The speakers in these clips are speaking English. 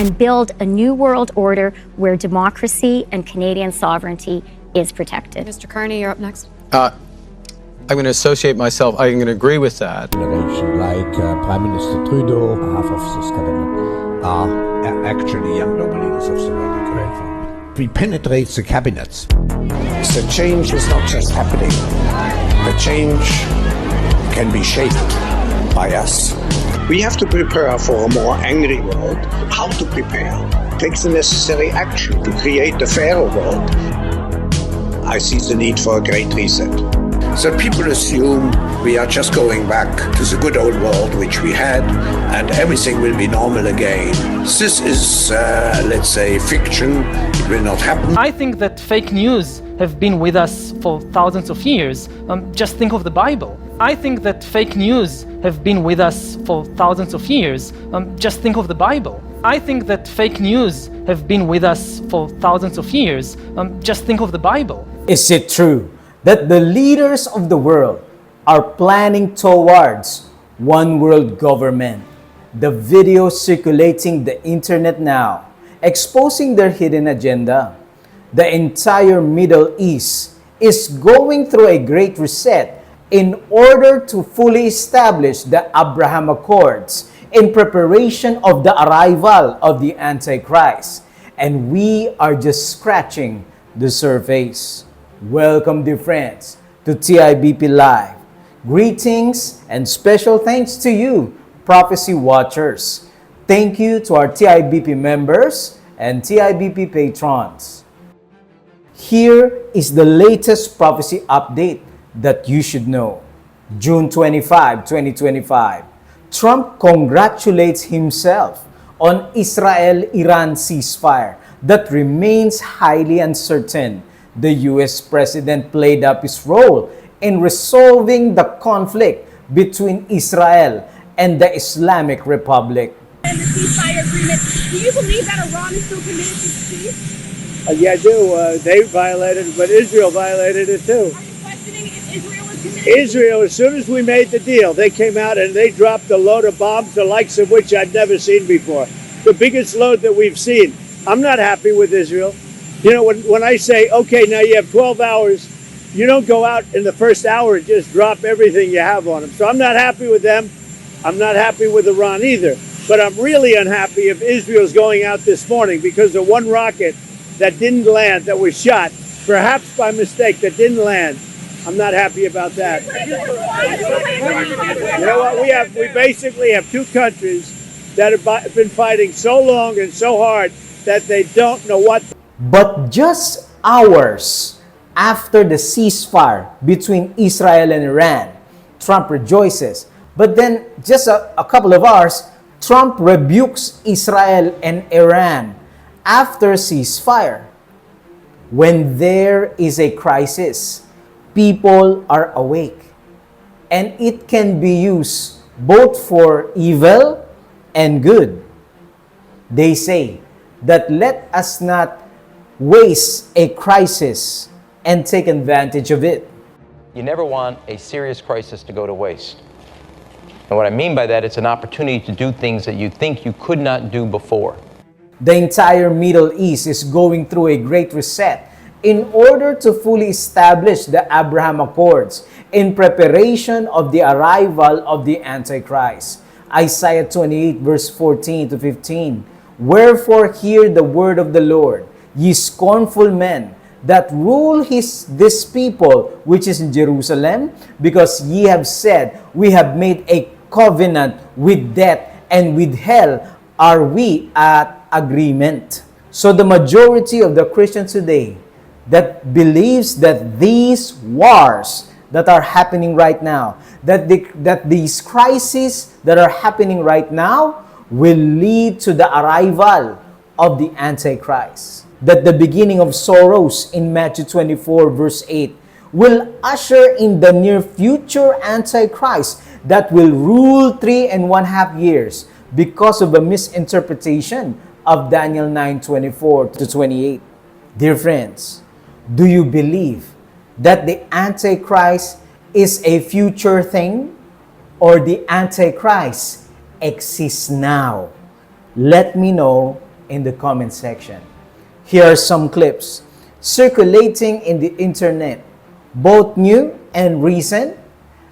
and build a new world order where democracy and Canadian sovereignty is protected. Mr. Carney, you're up next. I'm going to associate myself, I'm going to agree with that. Like Prime Minister Trudeau, half of this cabinet are actually younger leaders of the world economic forum. We penetrate the cabinets. The change is not just happening. The change can be shaped by us. We have to prepare for a more angry world. How to prepare? Take the necessary action to create a fairer world. I see the need for a great reset. So people assume we are just going back to the good old world which we had and everything will be normal again. This is, let's say, fiction. It will not happen. I think that fake news have been with us for thousands of years. Just think of the Bible. I think that fake news have been with us for thousands of years. Just think of the Bible. I think that fake news have been with us for thousands of years. Just think of the Bible. Is it true that the leaders of the world are planning towards one world government? The video circulating the internet now, exposing their hidden agenda. The entire Middle East is going through a great reset in order to fully establish the Abraham Accords in preparation of the arrival of the Antichrist. And we are just scratching the surface. Welcome, dear friends, to TIBP Live. Greetings and special thanks to you, Prophecy Watchers. Thank you to our TIBP members and TIBP patrons. Here is the latest prophecy update that you should know. June 25, 2025, Trump congratulates himself on Israel-Iran ceasefire that remains highly uncertain. The US president played up his role in resolving the conflict between Israel and the Islamic Republic. And the ceasefire agreement, do you believe that Iran is still committed to peace? Yeah, I do. They violated it, but Israel violated it too. Are you questioning if Israel is committed? Israel, as soon as we made the deal, they came out and they dropped a load of bombs, the likes of which I'd never seen before. The biggest load that we've seen. I'm not happy with Israel. You know, when I say, okay, now you have 12 hours, you don't go out in the first hour and just drop everything you have on them. So I'm not happy with them. I'm not happy with Iran either. But I'm really unhappy if Israel's going out this morning because of one rocket that didn't land, that was shot, perhaps by mistake, that didn't land. I'm not happy about that. You know what? We basically have two countries that have been fighting so long and so hard that they don't know what. But just hours after the ceasefire between Israel and Iran, Trump rejoices. But then just a couple of hours, Trump rebukes Israel and Iran after ceasefire. When there is a crisis, people are awake. And it can be used both for evil and good. They say that let us not waste a crisis and take advantage of it. You never want a serious crisis to go to waste. And what I mean by that, it's an opportunity to do things that you think you could not do before. The entire Middle East is going through a great reset in order to fully establish the Abraham Accords in preparation of the arrival of the Antichrist. Isaiah 28 verse 14 to 15. Wherefore hear the word of the Lord, ye scornful men that rule this people which is in Jerusalem, because ye have said, we have made a covenant with death, and with hell are we at agreement. So the majority of the Christians today that believes that these wars that are happening right now, that these crises that are happening right now will lead to the arrival of the Antichrist. That the beginning of sorrows in Matthew 24 verse 8 will usher in the near future Antichrist that will rule 3.5 years because of a misinterpretation of Daniel 9:24 to 28. Dear friends, do you believe that the Antichrist is a future thing or the Antichrist exists now? Let me know in the comment section. Here are some clips circulating in the internet, both new and recent,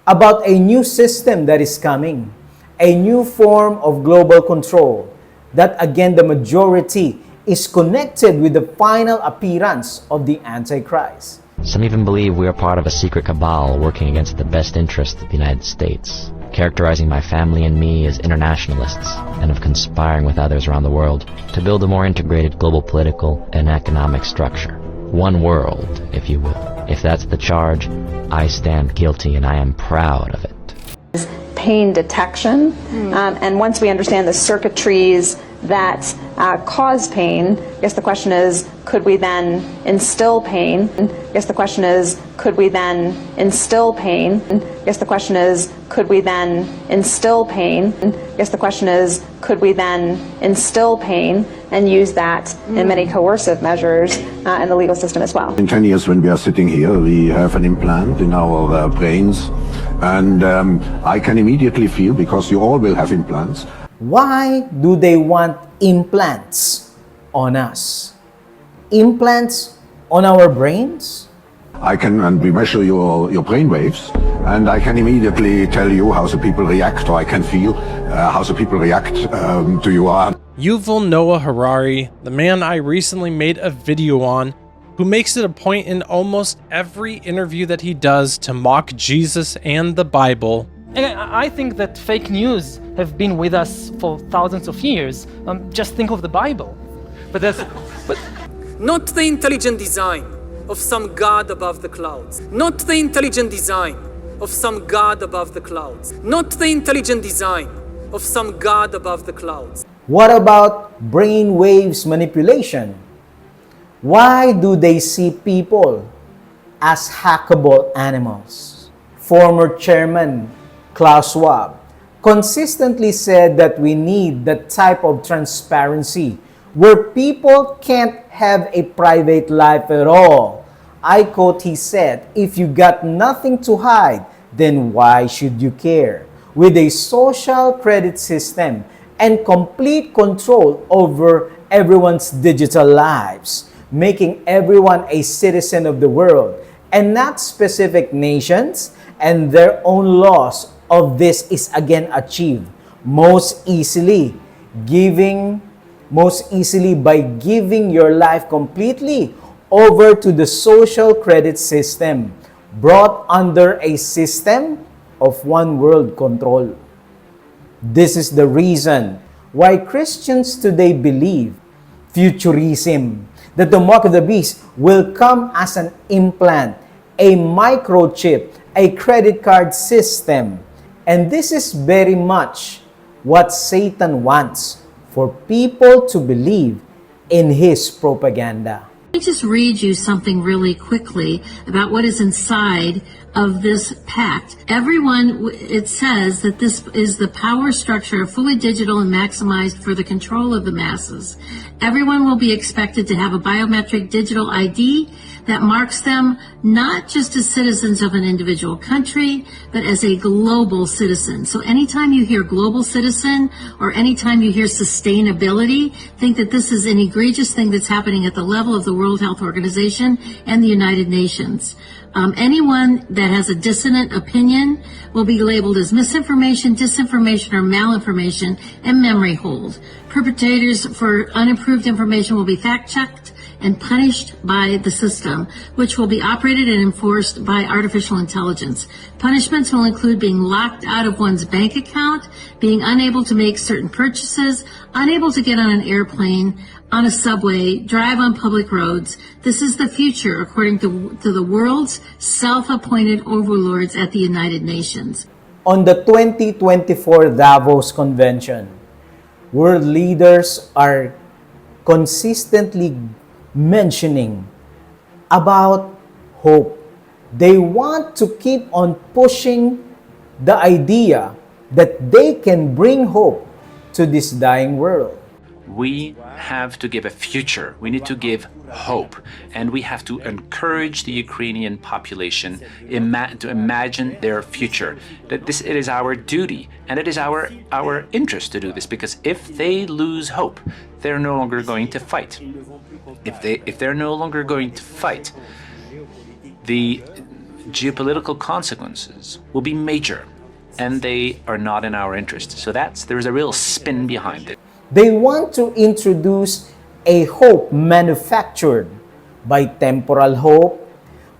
about a new system that is coming, a new form of global control that, again, the majority is connected with the final appearance of the Antichrist. Some even believe we are part of a secret cabal working against the best interests of the United States, characterizing my family and me as internationalists and of conspiring with others around the world to build a more integrated global political and economic structure. One world, if you will. If that's the charge, I stand guilty and I am proud of it. Pain detection, and once we understand the circuitries that cause pain, I guess the question is, could we then instill pain? I guess the question is, could we then instill pain? I guess the question is, could we then instill pain? I guess the question is, could we then instill pain and use that in many coercive measures in the legal system as well? In 10 years when we are sitting here, we have an implant in our brains, and I can immediately feel, because you all will have implants. Why do they want implants on us? Implants on our brains? And we measure your brain waves, and I can immediately tell you how the people react, or I can feel how the people react to your art. Yuval Noah Harari, the man I recently made a video on, who makes it a point in almost every interview that he does to mock Jesus and the Bible. And I think that fake news have been with us for thousands of years. Just think of the Bible. But not the intelligent design of some God above the clouds. Not the intelligent design of some God above the clouds. Not the intelligent design of some God above the clouds. What about brain waves manipulation? Why do they see people as hackable animals? Former chairman Klaus Schwab consistently said that we need that type of transparency where people can't have a private life at all. I quote, he said, "If you got nothing to hide, then why should you care?" With a social credit system and complete control over everyone's digital lives, making everyone a citizen of the world and not specific nations, and their own laws of this is again achieved most easily by giving your life completely over to the social credit system, brought under a system of one world control. This is the reason why Christians today believe futurism, that the mark of the beast will come as an implant, a microchip, a credit card system. And this is very much what Satan wants, for people to believe in his propaganda. Let me just read you something really quickly about what is inside of this pact. Everyone, it says that this is the power structure, fully digital and maximized for the control of the masses. Everyone will be expected to have a biometric digital ID that marks them not just as citizens of an individual country, but as a global citizen. So anytime you hear global citizen or anytime you hear sustainability, think that this is an egregious thing that's happening at the level of the World Health Organization and the United Nations. Anyone that has a dissonant opinion will be labeled as misinformation, disinformation, or malinformation and memory hold. Perpetrators for unapproved information will be fact-checked and punished by the system, which will be operated and enforced by artificial intelligence. Punishments will include being locked out of one's bank account, being unable to make certain purchases, unable to get on an airplane, on a subway, drive on public roads. This is the future, according to the world's self-appointed overlords at the United Nations. On the 2024 Davos Convention, world leaders are consistently mentioning about hope. They want to keep on pushing the idea that they can bring hope to this dying world. we have to give a future. We need to give hope. And we have to encourage the Ukrainian population to imagine their future. That it is our duty and it is our interest to do this, because if they lose hope, they're no longer going to fight. If they're no longer going to fight, the geopolitical consequences will be major, and they are not in our interest. So there's a real spin behind it. They want to introduce a hope manufactured by temporal hope,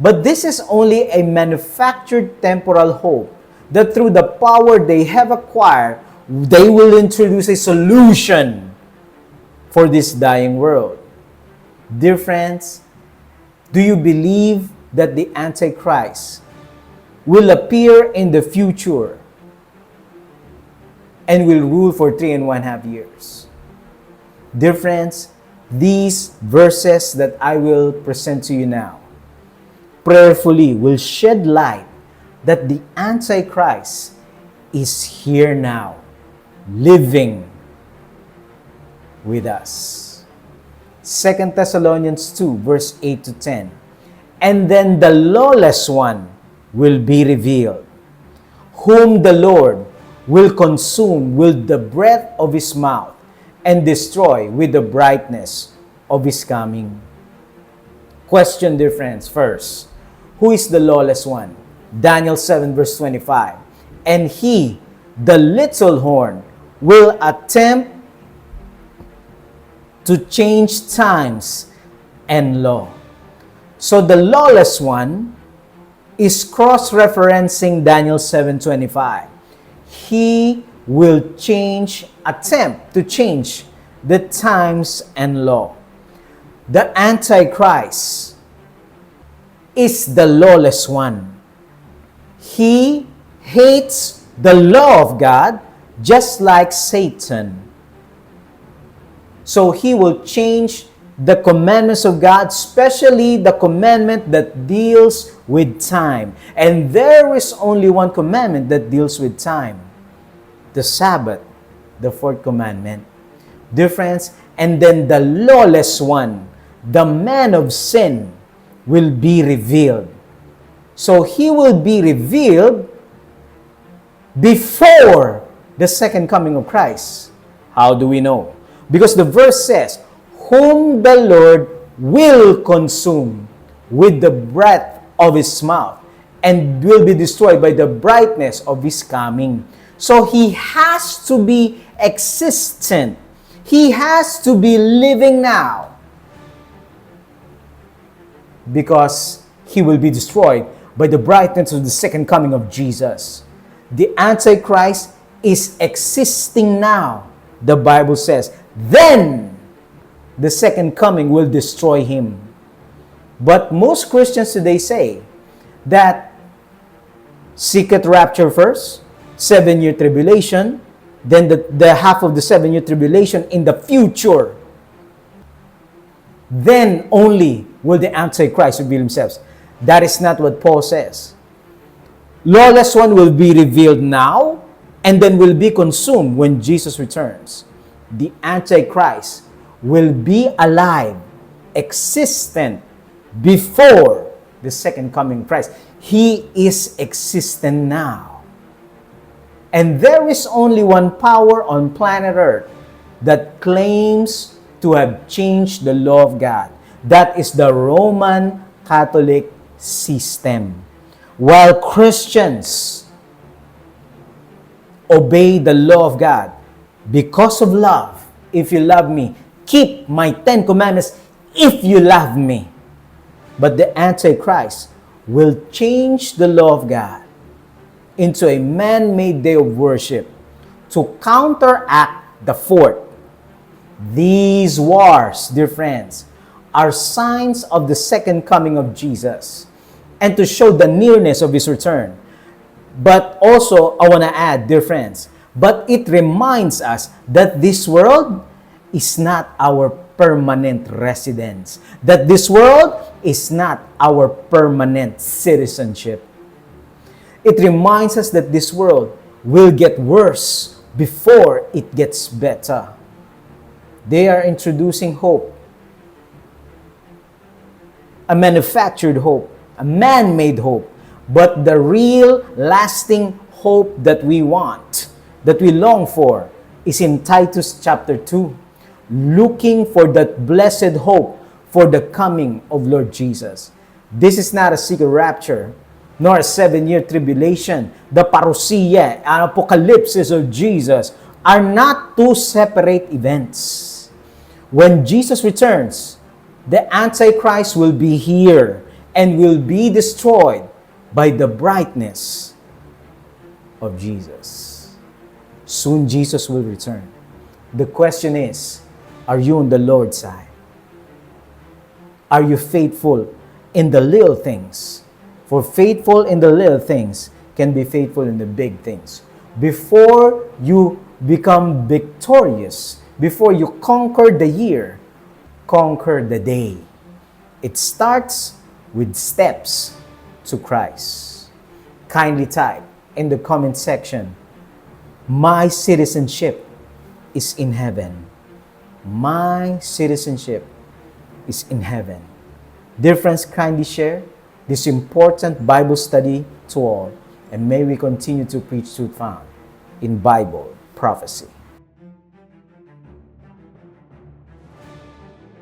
but this is only a manufactured temporal hope that through the power they have acquired, they will introduce a solution for this dying world. Dear friends, do you believe that the Antichrist will appear in the future and will rule for 3.5 years? Dear friends, these verses that I will present to you now prayerfully will shed light that the Antichrist is here now, living with us. 2 Thessalonians 2, verse 8 to 10. And then the lawless one will be revealed, whom the Lord will consume with the breath of his mouth and destroy with the brightness of his coming. Question, dear friends, first, who is the lawless one? Daniel 7, verse 25. And he, the little horn, will attempt to change times and law. So the lawless one is cross-referencing Daniel 7:25. He will attempt to change the times and law. The Antichrist is the lawless one. He hates the law of God just like Satan. So he will change the commandments of God, especially the commandment that deals with time. And there is only one commandment that deals with time: the Sabbath, the fourth commandment. Dear friends, and then the lawless one, the man of sin, will be revealed. So he will be revealed before the second coming of Christ. How do we know? Because the verse says, whom the Lord will consume with the breath of his mouth and will be destroyed by the brightness of his coming. So he has to be existent. He has to be living now, because he will be destroyed by the brightness of the second coming of Jesus. The Antichrist is existing now. The Bible says, then the second coming will destroy him. But most Christians today say that secret rapture first, 7-year tribulation, then the half of the 7-year tribulation in the future. Then only will the Antichrist reveal himself. That is not what Paul says. Lawless one will be revealed now and then will be consumed when Jesus returns. The Antichrist will be alive, existent before the second coming of Christ. He is existent now. And there is only one power on planet Earth that claims to have changed the law of God. That is the Roman Catholic system. While Christians obey the law of God because of love. If you love me, keep my 10 commandments if you love me. But the Antichrist will change the law of God into a man-made day of worship to counteract the fourth. These wars, dear friends, are signs of the second coming of Jesus and to show the nearness of his return. But also, I want to add, dear friends, but it reminds us that this world is not our permanent residence. That this world is not our permanent citizenship. It reminds us that this world will get worse before it gets better. They are introducing hope. A manufactured hope, a man-made hope, but the real lasting hope that we want, that we long for, is in Titus chapter 2, looking for that blessed hope for the coming of Lord Jesus. This is not a secret rapture, nor a 7-year tribulation. The parousia and apocalypse of Jesus are not two separate events. When Jesus returns, the Antichrist will be here and will be destroyed by the brightness of Jesus. Soon Jesus will return. The question is, are you on the Lord's side? Are you faithful in the little things? For faithful in the little things can be faithful in the big things. Before you become victorious, before you conquer the year, conquer the day. It starts with steps to Christ. Kindly type in the comment section, my citizenship is in heaven. My citizenship is in heaven. Dear friends, kindly share this important Bible study to all, and may we continue to preach truth found in Bible prophecy.